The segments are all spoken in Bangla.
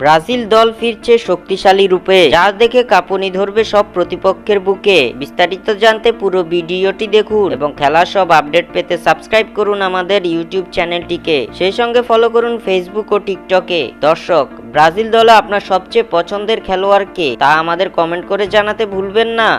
ব্রাজিল দল ফিরছে শক্তিশালী রূপে, যা দেখে কাঁপুনি ধরবে সব প্রতিপক্ষের বুকে। বিস্তারিত জানতে পুরো ভিডিওটি দেখুন এবং খেলার সব আপডেট পেতে সাবস্ক্রাইব করুন আমাদের ইউটিউব চ্যানেলটিকে। সেই সঙ্গে ফলো করুন ফেসবুক ও টিকটকে। দর্শক, ব্রাজিল দলে আপনার সবচেয়ে পছন্দের খেলোয়াড় কে তা আমাদের কমেন্ট করে জানাতে ভুলবেন না।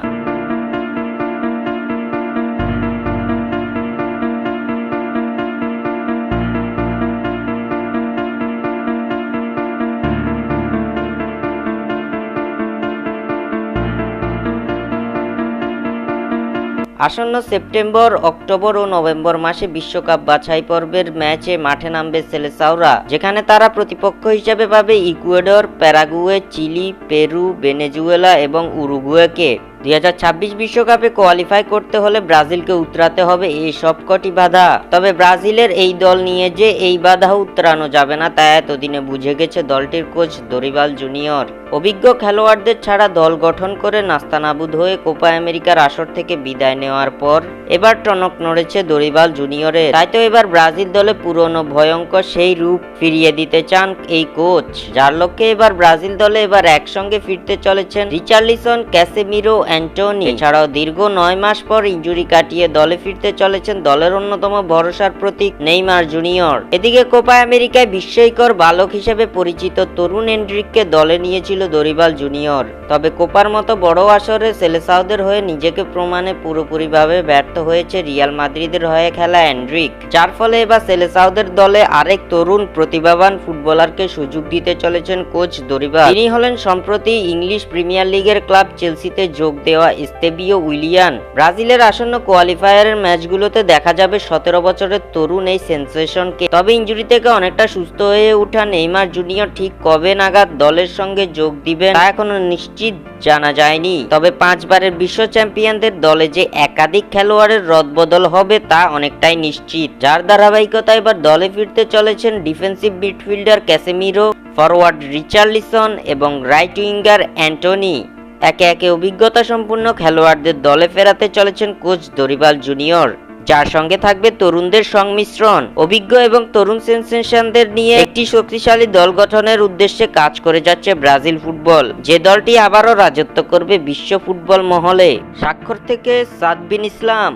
আসন্ন সেপ্টেম্বর, অক্টোবর ও নভেম্বর মাসে বিশ্বকাপ বাছাই পর্বের ম্যাচে মাঠে নামবে সেলেসাওরা, যেখানে তারা প্রতিপক্ষ হিসেবে পাবে Ecuador, Paraguay, Chile, Peru, Venezuela এবং উরুগুয়েকে। 2026 বিশ্বকাপে কোয়ালিফাই করতে হলে ব্রাজিলকে উতরাতে হবে এই সবকটি বাধা। তবে ব্রাজিলের এই দল নিয়ে যে এই বাধা উতরানো যাবে না তা এতদিনে বুঝে গেছে দলটির কোচ দরিবাল জুনিয়র। অভিজ্ঞ খেলোয়াড়দের ছাড়া দল গঠন করে নাস্তানাবুদ হয়ে কোপা আমেরিকার আসর থেকে বিদায় নেওয়ার পর এবার টনক নড়েছে দরিবাল জুনিয়রের। তাই তো এবার ব্রাজিল দলে পুরনো ভয়ঙ্কর সেই রূপ ফিরিয়ে দিতে চান এই কোচ, যার লক্ষ্যে এবার ব্রাজিল দলে এবার একসঙ্গে ফিরতে চলেছেন রিচার্লিসন, ক্যাসেমিরো, অ্যান্টনি। এছাড়াও দীর্ঘ 9 মাস পর ইনজুরি কাটিয়ে দলে ফিরতে চলেছেন দলের অন্যতম ভরসার প্রতীক নেইমার জুনিয়র। এদিকে কোপা আমেরিকায় বিস্ময়কর বালক হিসেবে পরিচিত তরুণ এন্ড্রিককে দলে নিয়েছিল দরিবাল জুনিয়র। তবে কোপার মতো বড় আসরে সেলেসাওদের হয়ে নিজেকে প্রমাণে পুরোপুরিভাবে ব্যর্থ হয়েছে রিয়াল মাদ্রিদের হয়ে খেলা এন্ড্রিক, যার ফলে এবার সেলেসাওদের দলে আরেক তরুণ প্রতিভাবান ফুটবলারকে সুযোগ দিতে চলেছেন কোচ দরিবাল। তিনি হলেন সম্প্রতি ইংলিশ প্রিমিয়ার লিগের ক্লাব চেলসিতে যোগ দেওয়া এস্তেবিও উইলিয়ান। ব্রাজিলের আসন্ন কোয়ালিফায়ারের ম্যাচগুলোতে দেখা যাবে 17 বছরের তরুণ এই সেন্সেশনকে। তবে ইনজুরি থেকে অনেকটা সুস্থ হয়ে ওঠা নেইমার জুনিয়র ঠিক কবে নাগাদ দলের সঙ্গে যোগ দিবেন তা এখনো নিশ্চিত জানা যায়নি। তবে 5 বারের বিশ্ব চ্যাম্পিয়নদের দলে যে একাধিক খেলোয়াড়ের রদবদল হবে তা অনেকটাই নিশ্চিত, যার ধারাবাহিকতা এবার দলে ফিরতে চলেছেন defensive midfielder Casemiro, forward Richarlison এবং রাইট উইঙ্গার অ্যান্টনি। একে একে অভিজ্ঞতা সম্পন্ন খেলোয়াড়দের দলে ফেরাতে চলেছেন কোচ দরিবাল জুনিয়র, যার সঙ্গে থাকবে তরুণদের সংমিশ্রণ। অভিজ্ঞ এবং তরুণ সেন্সেশনদের নিয়ে একটি শক্তিশালী দল গঠনের উদ্দেশ্যে কাজ করে যাচ্ছে ব্রাজিল ফুটবল, যে দলটি আবারও রাজত্ব করবে বিশ্ব ফুটবল মহলে। স্বাক্ষর থেকে সাদ বিন ইসলাম।